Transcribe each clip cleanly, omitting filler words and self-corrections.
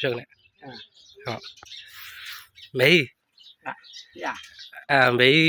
ရှုံးနေဟုတ်မေးမေး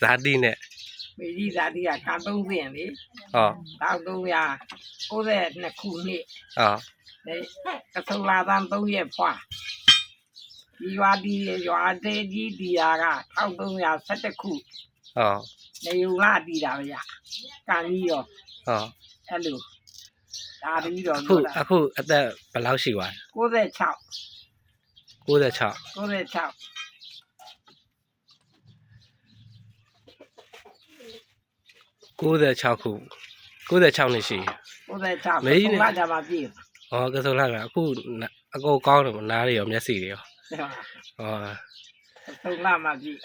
ဇာတိနဲ့မေးကြီးဇာတိကကာသုံးစင်လေ1392ခုနှစ်ကဆုံလာသန်း3ရက်ဖွာဒီရွာသေးကြီးဒီယာက1311ခုနေယူလာတီးတာဗျာကန်ကြီးရောအဲ့လိုဒါတပြီးတော့အခုအသက်ဘယ်လောက်ရှိပါလဲ96 96ခု96နှစ်ရှိ96မေးနေကြမှာပြည့်ကဆိုလာကအခုအကုန်ကောင်းတယ်မနားတွေရောမျက်စိတွေရောသုံးလမှပြည့်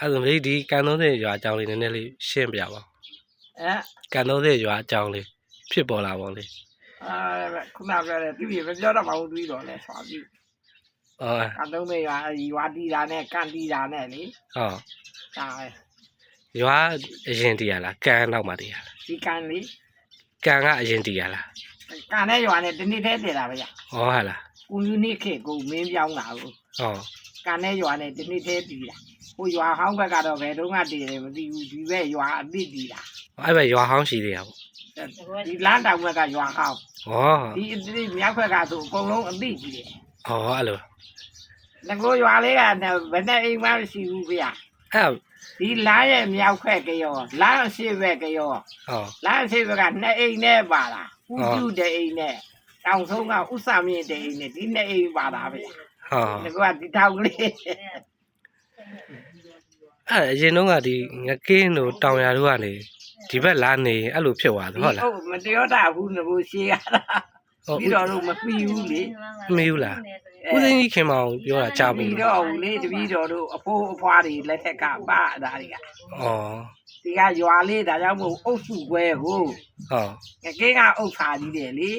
အဲ့ဒါမေးဒီကန်သုံးတဲ့ရွာအကြောင်းလေးနည်းနည်းလေးရှင်းပြပါကန်သုံးတဲ့ရွာအကြောင်းလေးဖြစ်ပေါ်လာပါလေခုနပြောတယ်ပြည့်မပြောတော့ပါဘူးပြီးတော့လဲဆွာပြည့်ကန်သုံးတဲ့ရွာတီးတာနဲ့ကန်တီးတာနဲ့လေဒါရွာအရင်တည်ရလားကန်နောက်မှတည်ရလားဒီကန်လေကန်ကအရင်တည်ရလားကန်နဲ့ရွာနဲ့တနေ့တည်းတည်တာပဲဗျဟုတ်လားကိုယူနစ်ခေကိုမင်းပြောင်းလာဘူးကန်နဲ့ရွာနဲ့တနေ့တည်းတည်တာဟိုရွာဟောင်းဘက်ကတော့ဘယ်တော့မှတည်တယ်မသိဘူးဒီဘက်ရွာအသိတည်တာအဲ့ဘက်ရွာဟောင်းရှိသေးရပေါ့ဒီလမ်းတောင်ဘက်ကရွာဟောင်းဒီအသိမြောက်ဘက်ကဆိုအကုန်လုံးအသိကြီးတယ်အဲ့လိုငကိုရွာလေးကဘယ်နဲ့အိမ်မှမရှိဘူးဗျအဲ့ဒီလမ်းရဲ့မြောက်ဘက်ကရောလမ်းအရှိဘက်ကရောလမ်းအရှိဘက်ကနှစ်အိမ်နဲ့ပါလာဥကျုတဲ့အိမ်နဲ့တောင်ဆုံးကဥစ္စာမြင့်တဲ့အိမ်နဲ့ဒီနှစ်အိမ်ပါလာဗျငကိုကဒီတောင်ကလေးအရင်တော့ကဒီငကင်းတို့တောင်ရတို့ကနေဒီဘက်လာနေအဲ့လိုဖြစ်သွားသဟုတ်လားဟုတ်မတရားတာဘူးငကိုရှေးရတာပြီးတော့တို့မပြီးဘူးလေမပြီးဘူးလားဦးစင်းကြီးခင်မောင်ပြောတာကြားဘူးပြီးတော့လေတပည့်တော်တို့အဖိုးအဖွားတွေလက်ထက်ကပါဒါတွေကဒီကရွာလေးဒါကြောင့်မို့အုပ်စုပွဲကိုငကင်းကအုပ်ခါကြီးတယ်လေ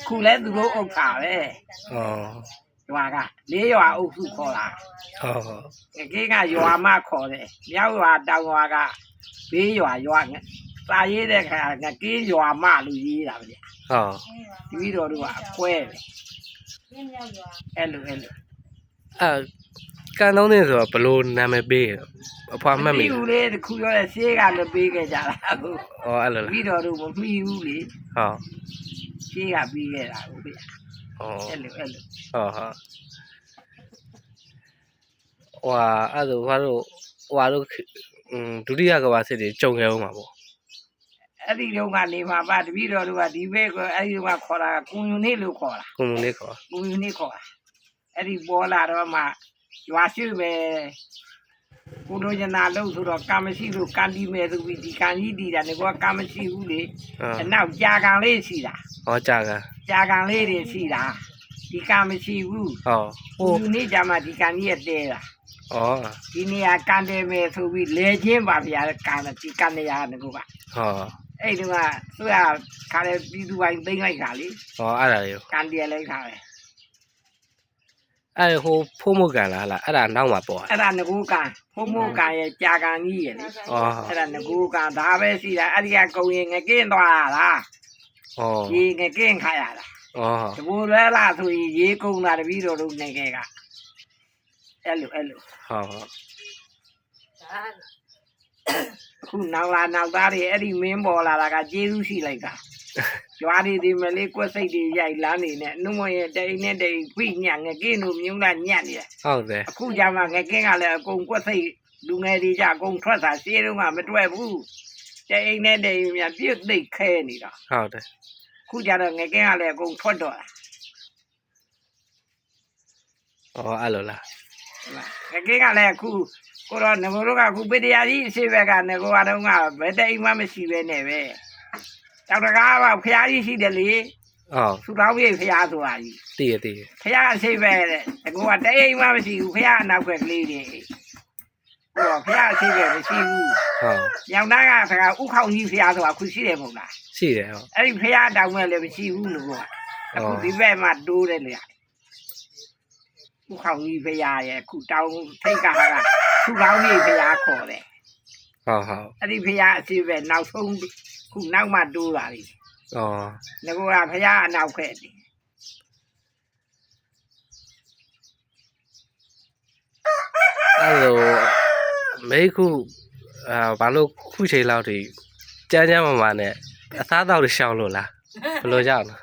ခုလဲသူတို့အုပ်ခါပဲရွာကလေးရွာအုပ်စုခေါ်တာငကင်းကရွာမခေါ်တယ်မြောက်ရွာတောင်ရွာကဘေးရွာစာရေးတဲ့ခါငကင်းရွာမလို့ရေးတာဗျတပည့်တော်တို့ကအပွဲပဲအဲ့လိုကန်သုံးတဲ့ဆိုတော့ဘလို့နာမည်ပေးအဖွားမှတ်မိဘူးလေတခုပြောတဲ့ရှေးကလည်းပေးခဲ့ကြတာအခုအဲ့လိုပြီးတော့တို့မမှီဘူးလေရှေးကပေးခဲ့တာဟုတ်ပြီအဲ့လိုအဲ့ဒါဟွာတို့ဒုတိယကဘာစစ်တွေကြုံခဲ့ဦးမှာပေါ့အဲ့ဒီတော့ကနေမှာပါတပည့်တော်တို့ကဒီဘက်ကအဲ့ဒီကခေါ်တာကွန်ယူနစ်လို့ခေါ်တာကွန်ယူနစ်ခေါ်တာအဲ့ဒီပေါ်လာတော့မှရွာရှိပဲကိုလိုချင်တာလို့ဆိုတော့ကာမရှိလို့ကန်တီမယ်ဆိုပြီးဒီကန်ကြီးတီးတာငါကကာမရှိဘူးလေအနောက်ကြာကန်လေးရှိတာကြာကန်လေးတွေရှိတာဒီကာမရှိဘူးဟိုနေ့ကျမှဒီကန်ကြီးရဲ့တဲတာဒီနေရာကန်တယ်မယ်ဆိုပြီးလဲချင်းပါဗျာကန်ဒီကန်နေရာငါကအဲ့ဒီကသူကခါတယ်ပြည်သူပိုင်းသိမ့်လိုက်တာလေအဲ့ဒါလေကန်တယ်လိုက်တာပဲအဲ့ဟိုဖိုးမိုးကန်လားအဲ့ဒါနောက်မှာပေါ့အဲ့ဒါငကူကန်ဖိုးမိုးကန်ရဲ့ကြာကန်ကြီးရဲ့လေအဲ့ဒါငကူကန်ဒါပဲရှိတာအဲ့ဒီကကုံရင်ငကင်းသွားတာလားဒီငကင်းခါရတာတဘူလဲလားဆိုရင်ရေကုံတာတပည့်တော်တို့နေခဲ့ကအဲ့လိုအခုနောက်သားတွေအဲ့ဒီမင်းပေါ်လာတာကကျေးဇူးရှိလိုက်တာရွာတွေဒီမလေးကွက်စိတ်တွေရိုက်လမ်းနေနဲ့နှုတ်မရဲ့တိန်နဲ့တိန်ဖိညံငကင်းတို့မြုံလာညက်နေတယ်ဟုတ်တယ်အခုကြမှာငကင်းကလည်းအကုန်ကွက်စိတ်လူငယ်တွေကြအကုန်ထွက်တာရှေးတုန်းကမတွေ့ဘူးတိန်နဲ့တိန်များပြည့်သိပ်ခဲနေတာဟုတ်တယ်အခုကြတော့ငကင်းကလည်းအကုန်ထွက်တော့တာအဲ့လိုလားငကင်းကလည်းအခုကိုတော့ငကိုတို့ကအခုပေတရားကြီးအရှိဘက်ကငကိုကတော့ကဘယ်တိန်မှမရှိပဲနဲ့ပဲတောင်တကားကဖျားကြီးရှိတယ်လေသူတော်ပြည့်ဖျားဆိုတာကြီးတည်ဖျားအရှိပဲတဲ့ငကိုကတိန်မှမရှိဘူးဖျားအနောက်ဘက်ကလေးတွေဟိုဖျားအရှိပဲမရှိဘူးညောင်သားကစကားဥခေါင်ကြီးဖျားဆိုတာအခုရှိတယ်မဟုတ်လားရှိတယ်အဲ့ဒီဖျားတောင်မဲ့လည်းမရှိဘူးလို့ကအခုဒီဘက်မှာတိုးတယ်လေဥခေါင်ကြီးဖျားရဲ့အခုတောင်ထိတ်ကဟာကသူတော်ပြည့်ဖျားခေါ်တယ်အဲ့ဒီဖျားအရှိပဲနောက်ဆုံးခုနောက်မှတိုးလာပြီငါကဖျားအနောက်ခဲ့တယ် အဲ့လိုမိခုဘာလို့ခုချိန်လောက်ထိကြမ်းကြမ်းမာနဲ့အစားအသောက်တွေရှောင်လို့လားဘယ်လိုကြောက်လဲ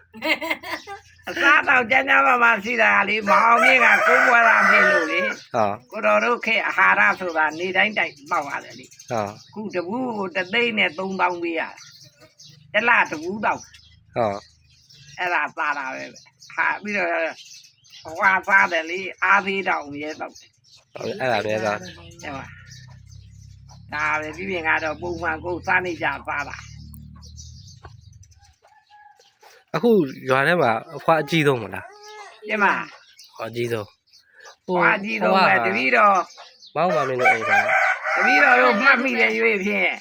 အစားတော့ကျန်းကျန်းမာမာရှိတာလေမောင်မြင့်ကကိုယ်ဘွားလာပြည့်လို့လေ ဟုတ် ကိုတော်တို့ခေအာဟာရဆိုတာနေတိုင်းတိုက်ပေါက်ရတယ်လေ ဟုတ် ခုတပူးကိုတသိန်းနဲ့3000ပေးရတလားတပူးတော့ ဟုတ် အဲ့ဒါစားတာပဲဟာပြီးတော့ဟွာစားတယ်လေအားသေးတောင်ရဲတော့ အဲ့ဒါပဲတော့ အဲ့မှာဒါပဲပြီးပြင်ကတော့ပုံမှန်ကိုစားနေကြစားတာ အခုရွာထဲမှာအဖွားအကြီးဆုံးမလား ဒီမှာ ဟောအကြီးဆုံး ဟွာကြီးတော့ပဲတပီတော့ မောင်မမင်းတို့အိမ်က တပီတော့တို့မှတ်မိတဲ့ရွေးဖြင့်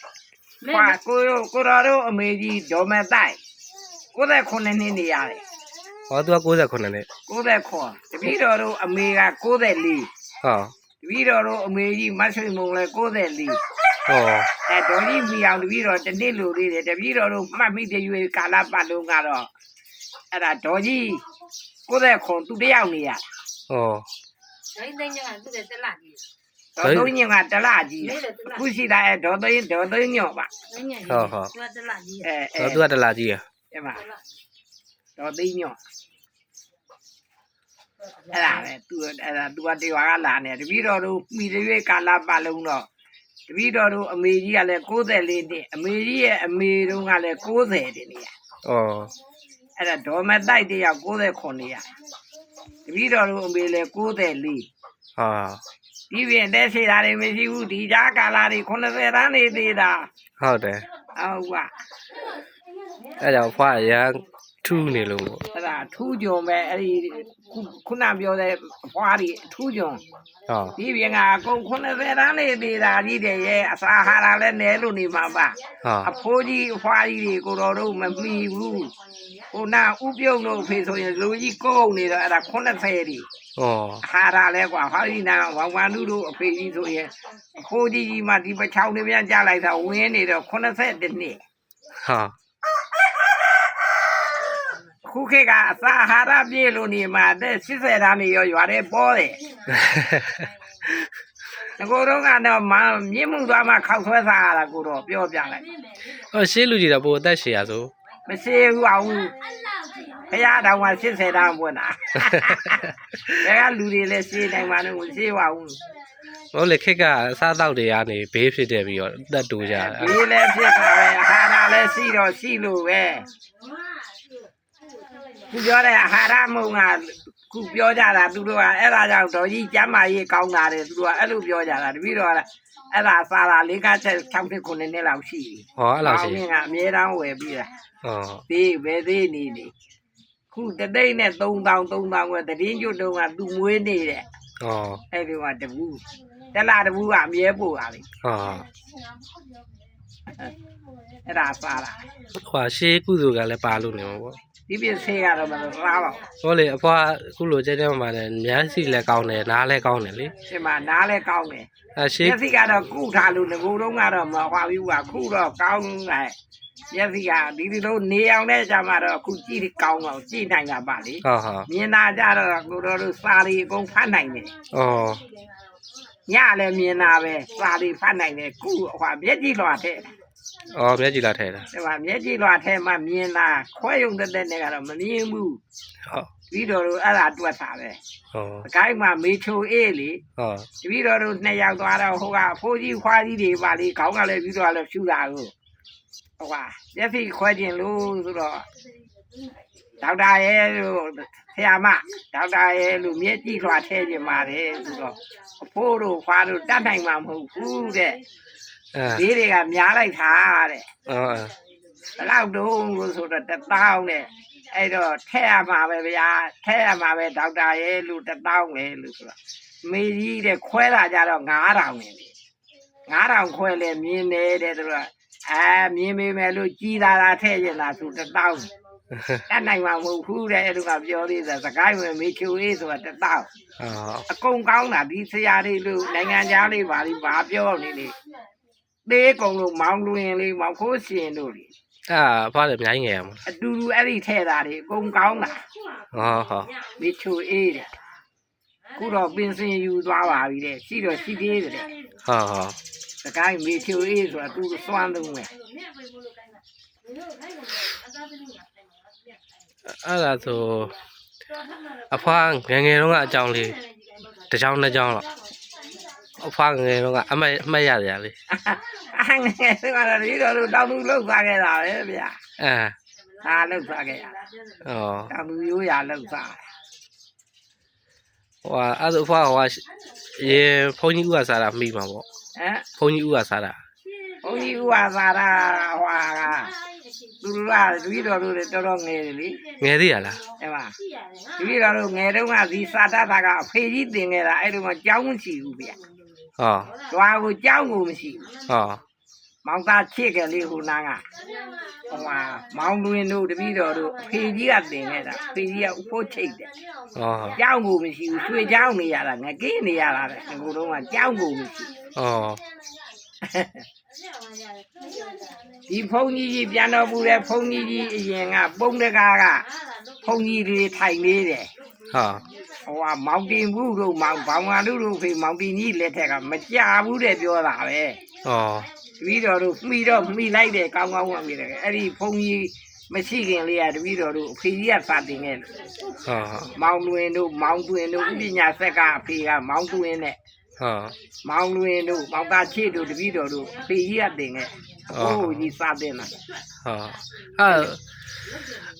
ဟွာကိုတော်တို့အမေကြီးဒေါ်မတိုက်69နှစ်နေရတယ် ဟောသူက69နဲ့ 69တပီတော်တို့အမေက94 ဟုတ် တပီတော်တို့အမေကြီးမဆွေမုံလဲ94 ဟော အဲဒေါ်ကြီးမိအောင်တပီတော်တစ်နှစ်လိုလေးတယ်တပီတော်တို့မှတ်မိတဲ့ရွေးကာလပတ်လုံးကတော့အဲ့ဒါဒေါ်ကြီး90သူတယောက်နေရ ဟော Đấy đây nhưng mà tôi để tên là gì? ဒေါ်သုံးညကတလားကြီးခုရှိတာအဲဒေါ်သိန်းညော့ပါ Đấy nhỉ? Hờ, hờ. Tôi tên là gì? အဲ သူကတလာကြီးอ่ะ အဲ့မှာဒေါ်သိန်းညော့အဲ့ဒါပဲသူအဲ့ဒါသူကတေဝါကလာနေတပီတော်တို့မိတဲ့ရွေးကာလပတ်လုံးတော့တပီတော်တို့အမေကြီးကလည်း94နှစ်အမေကြီးရဲ့အမေတုန်းကလည်း90တင်နေရ อ๋อ အဲ့ဒါဒေါ်မတိုက်တယောက်69နေရတပီတော်တို့အမေလည်း94 ဟာ ဒီပြင်တဲ့ရှိတာတွေမရှိဘူးဒီကြားကာလတွေ90တန်းနေသေးတာ ဟုတ်တယ် ဟုတ်က အဲ့ကြောင့်ဖွားရန်ထူးနေလို့ပေါ့ အဲ့ဒါထူးကြုံပဲအဲ့ဒီခုနပြောတဲ့အဖွားတွေထူးကြုံ ဟော ဒီပြင်ကအကုန်90တန်းနေသေးတာကြီးတယ်ရဲ့အစာဟာရလည်းနဲလို့နေမှာပါ ဟော အဖိုးကြီးအဖွားကြီးတွေကိုတော်တို့မမီဘူးဟိုနာဥပြုံးတို့ဖေဆိုရင်လူကြီးကိုုံနေတော့အဲ့ဒါ90တွေ อ๋อ ဟာရလဲကွာဟာဒီနာဝမ်ဝမ်လူတို့အဖေကြီးဆိုရင်အဖိုးကြီးကြီးမှဒီပချောင်းတွေပြန်ကြလိုက်တာဝင်းနေတော့90နှစ် ဟာ ခုခေတ်ကအစာဟာရပြေလို့နေမှာတဲ့80တန်းနေရောရွာတဲ့ပေါ်တယ်ငကိုတော့ကတော့မမြင့်မှုသွားမှခောက်ဆွဲစားရတာကိုတော့ပြောပြလိုက် ဟောရှေးလူကြီးတော့ပိုအသက်ရှည်ရဆို မရှိဘူးအောင်ဖရာတော်က80တန်းပွင့်တာဒါကလူတွေလည်းရှင်းနိုင်မှာလို့မရှိပါဘူး ဟောလေခက်ကအစားတောက်တွေကနေဘေးဖြစ်တယ်ပြီးတော့တက်တူကြတာ ဒီလည်းဖြစ်တာပဲအာဟာရလည်းရှိတော့ရှိလို့ပဲခုပြောတဲ့အဟာရမုံကခုပြောကြတာသူတို့ကအဲ့ဒါကြောင့်တော်ကြီးကျမ်းမာရေးကောင်းတာတယ်သူတို့ကအဲ့လိုပြောကြတာတပည့်တော်ကအဲ့ဒါစားတာ၄-၅ချက်6နှစ်9နှစ်လောက်ရှိပြီ ဟောအဲ့လောက်ရှိ မောင်ကအမြဲတမ်းဝယ်ပြီးတာ ဟော ဒီပဲသေးနေနေခုတသိန်းနဲ့3000ကတည်င်းကျွတ်တုံးကသူမွေးနေတဲ့ ဟော အဲ့ဒီကတပူးတလားတပူးကအမြဲပို့တာလေ ဟော အဲ့ဒါစားတာ ဟွာရှေးကုသိုလ်ကလည်းပါလို့နေမှာပေါ့ ဒီပြဆေးကတော့မစားပါဘူး ဟောလေအဖွားခုလိုကျဲကျဲမှာလည်းမျက်စိလည်းကောင်းတယ်နားလည်းကောင်းတယ်လေ ဒီမှာနားလဲကောင်းတယ် အဲရှေး မျက်စိကတော့ကုထားလို့ငကိုတုံးကတော့မဟွာဘူးကခုတော့ကောင်းတယ်မျက်စိကဒီလိုနေအောင်နဲ့ကြမှာတော့ခုကြည့်ကောင်းအောင်ကြည့်နိုင်တာပါလေ ဟောဟော မြင်တာကြတော့ကိုတော်တို့စားရီအကုန်ဖတ်နိုင်တယ် ဩ ညလည်းမြင်တာပဲစားရီဖတ်နိုင်တယ်ခုဟွာမျက်ကြည့်လွှာထဲ ဩမျက်ကြည်လာထဲတာ ဒီမှာမျက်ကြည့်လွှာထဲမှာမြင်တာခွဲယုံတဲ့နဲ့ကတော့မမြင်ဘူး ဟော ပြီးတော့အဲ့ဒါတွက်တာပဲ ဟော အကိုင်းမှာမေချိုအေးလေ ဟော တပည့်တော်တို့နှစ်ယောက်သွားတော့ဟိုကအဖိုးကြီးခွားကြီးတွေပါလေခေါင်းကလည်းပြီးတော့လည်းဖြူတာကိုဟိုကရက်စီခွဲခြင်းလို့ဆိုတော့ဒေါက်တာရဲ့လို့ဆရာမဒေါက်တာရဲ့လို့မျက်ကြည့်လွှာထဲခြင်းပါတယ်ဆိုတော့အဖိုးတို့ခွားတို့တတ်နိုင်မှာမဟုတ်ဘူးတဲ့ အဲ ဒီတွေကများလိုက်တာတဲ့ ဩ ဘယ်လောက်တုံးလို့ဆိုတော့1000နဲ့အဲ့တော့ထည့်ရမှာပဲဗျာထည့်ရမှာပဲဒေါက်တာရဲ့လို့1000ပဲလို့ဆိုတော့မေကြီးတဲ့ခွဲလာကြတော့9000နဲ့9000ခွဲလဲမြင်နေတဲ့သူကမြင်ပေမဲ့လို့ကြီးလာတာထည့်ရင်လားဆို1000တတ်နိုင်မှာမဟုတ်ဘူးတဲ့အဲ့လိုကပြောသေးတယ်စကိုင်းဝင်မေချိုအေးဆိုတာ1000 ဟော အကုန်ကောင်းတာဒီဆရာလေးလို့နိုင်ငံခြားလေးပါလိဘာပြောနေလေသေးကုန်လို့မောင်းလွင်လေးမောင်ခိုးရှင်တို့လေ အာဖွားလည်းအများကြီးငယ်ရမှာ အတူတူအဲ့ဒီထဲတာတွေအကုန်ကောင်းတာ ဟောဟော မေချိုအေးတဲ့ အခုတော့ပင်စင်ယူသွားပါပြီတဲ့ရှိတော့ရှိသေးတယ် ဟုတ်ဟုတ် စကိုင်းမေချိုအေးဆိုတာသူစွမ်းလုံးပဲ အဲ့ဒါဆိုအဖွားငယ်ငယ်တုန်းကအကြောင်းလေးတစ်ချောင်းနှစ်ချောင်းလောက်အဖွားငယ်ငယ်တုန်းကအမှတ်ရတယ်လေ အဲ့ငယ်ကတော့ဒီတော့လူတောင်သူလောက်သွားခဲ့တာပဲဗျာ ဒါလောက်သွားခဲ့ရတာ ဩ တောင်သူရိုးရာလောက်သွား ဟိုအဲ့ဒါအဖွားဟိုရေဖုန်းကြီးဥကစားတာမိမှာပေါ့ ဟမ် ဖုန်းကြီးဥကစားတာ ဘုန်းကြီးဥပါသာရာဟွာကသူကဒီတော်တို့တော်တော်ငယ်တယ်လေ ငယ်သေးရလား အဲ့မှာဒီတော်တို့ငယ်တုန်းကဒီစာတတ်တာကအဖေကြီးတင်ခဲ့တာအဲ့ဒီမှာကြောင်းမရှိဘူးဗျ ဟော တွားကိုကြောင်းကိုမရှိဘူး ဟော မောင်သားချစ်ကလေးဟိုနားကဟိုမှာမောင်တွင်တို့တပည့်တော်တို့အဖေကြီးကတင်ခဲ့တာအဖေကြီးကဥဖို့ချိတ်တယ် ဟော ကြောင်းကိုမရှိဘူးရွှေကြောင်းနေရတာငကင်းနေရတာတဲ့ဒီလိုတော့ကကြောင်းကိုမရှိ ဟော ဒီဖုန်ကြီးပြန်တော်မူတဲ့ဖုန်ကြီးအရင်ကပုံတကားကဖုန်ကြီးတွေထိုင်နေတယ် ဟော ဟိုကမောင်တင်ဘူးတို့မောင်ဘောင်မာတို့ဖေမောင်တင်ကြီးလက်ထက်ကမကြဘူးတဲ့ပြောတာပဲ ဟော တပည့်တော်တို့မှီလိုက်တယ်ကောင်းကောင်းဝင်တယ်အဲ့ဒီဖုန်ကြီးမရှိခင်လေးကတပည့်တော်တို့အဖေကြီးကစာတင်ခဲ့တယ် ဟော မောင်တွင်တို့မောင်တွင်တို့ဥပညာဆက်ကအဖေကမောင်တွင်နဲ့ ဟော မောင်တွင်တို့မောင်သားချစ်တို့တပည့်တော်တို့အဖေကြီးကတင်ခဲ့ဟိုကြီးစာတင်တာ ဟောအဲ့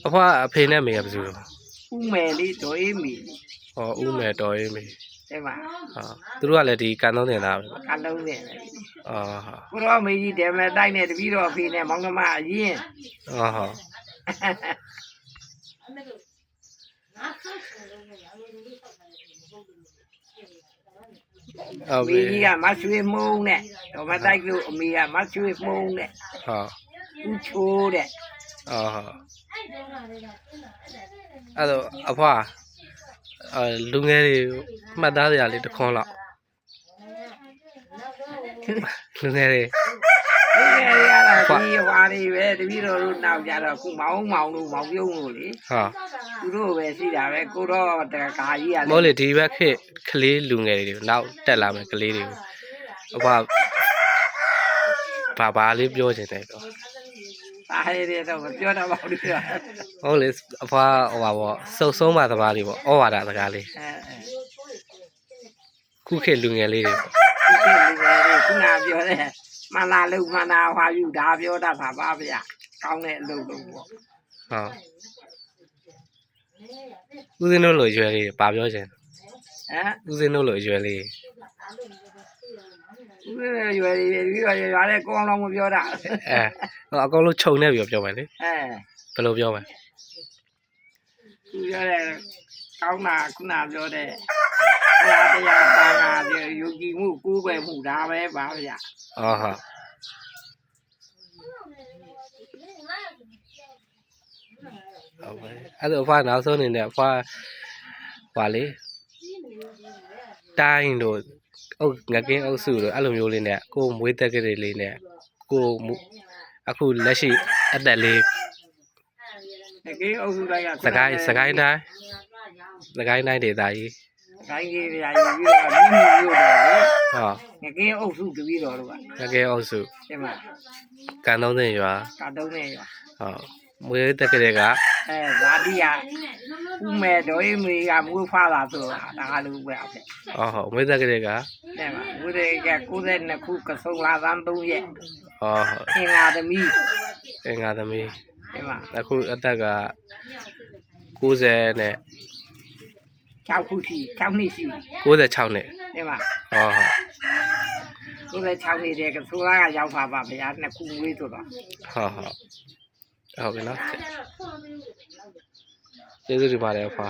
အဖွားအဖေနဲ့မေကဘယ်သူလဲ ဥမယ်လေးဒေါ်အေးမီ ဟောဦးမယ်တော်ရေးမေ အဲ့မှာ ဟောသူတို့ကလည်းဒီကန်သုံးတင်သားပဲ ကလုံးနဲ့ အော် ကိုရောမေကြီးတယ်မဲ့တိုက်နဲ့တပည့်တော်အဖေနဲ့မောင်နှမအရင် ဟောဟောဟုတ် မေ ပြီ ကြီးကမဆွေမုံနဲ့တော့မတိုက်လို့အမေကမဆွေမုံနဲ့ ဟော ဦးချိုးတဲ့ အော်ဟောအဲ့တော့အဖွားလူငယ်တွေမှတ်သားစရာလေးတစ်ခွန်းလောက်လူငယ်တွေ ဒီငယ်ရတာဒီဟွာတွေပဲတပည့်တော်တို့နောက်ကြတော့ခုမောင်တို့မောင်ပြုံးလို့လေ ဟော သူတို့ပဲရှိတာပဲကိုတော့တကာကြီးက မို့လေဒီဘက်ခေတ်ကလေးလူငယ်တွေနောက်တက်လာမယ်ကလေးတွေကိုအဖွားဘာလေးပြောချင်တယ်တော့ သားရတဲ့တော့မပြောတော့ပါဘူးကွာ ဟုတ်လေအဖွားဟိုပါပေါ့စုံဆုံးပါသမားလေးပေါ့ဩဝါဒစကားလေးခုခေတ်လူငယ်လေးတွေပေါ့ ဒီလူငယ်တွေခုနပြောတဲ့မလာလို့မနာဟွာယူဒါပြောတတ်တာပါဗျာကောင်းတဲ့အလုပ်လုပ်ပေါ့ ဟုတ်ဦးစင်းတို့လိုရွယ်လေးဘာပြောချင် ဟမ် ဦးစင်းတို့လိုရွယ်လေး ဦးရရွယ်ပြီးတော့ရွာတဲ့ကောင်းလုံးမပြောတာ အကောင်လုံးခြုံနေပြီပြောမယ်လေ အဲ ဘယ်လိုပြောမလဲ သူပြောတဲ့ကောင်းတာခုနပြောတဲ့တရားပါတာယုံကြည်မှုကိုးကွယ်မှုဒါပဲပါဗျာ အော်ဟုတ်ဟုတ်ပါအဲ့တော့အဖွားနောက်ဆုံးနေနဲ့အဖွားပါလေတိုင်းတို့အုတ်ငကင်းအုပ်စုတို့အဲ့လိုမျိုးလေးနဲ့ကိုမွေးတက်ကလေးလေးနဲ့ကိုအခုလက်ရှိအသက်လေး တကယ်အုပ်စုတိုင်းက စကိုင်းတိုင်းဒေသကြီး ခိုင်းကြီးဗျာယူပြီးတော့မိမိမျိုးတယ်လေ ဟော ငကင်းအုပ်စုတပြီးတော်တို့က ငကင်းအုပ်စု ဒီမှာ ကန်သုံးသိရွာ ကတော့နေရ ဟောမွေးတက်ကလေးက ဇာတိကဥမဲ့တော်အေးမေကမွေးဖွားလာဆိုတာဒါကလူပဲအဖေ အော်ဟုတ်မွေးတက်ကလေးက တဲ့မှာဝိရေက92ခုကဆုံလာသန်း3ရက် ဟောဟုတ် အင်္ဂါသမီး အင်္ဂါသမီး ဒီမှာ အခုအသက်က90နဲ့ 6ခုရှိ6နှစ်ရှိ 96နဲ့ ဒီမှာ ဟောဟုတ် 96နှစ်တည်းကဆိုလာကရောက်ပါပါဗျာ2ခုမွေးဆိုတော့ ဟုတ်ဟုတ်ပြီနော်ကျေးဇူးတင်ပါတယ်အဖွာ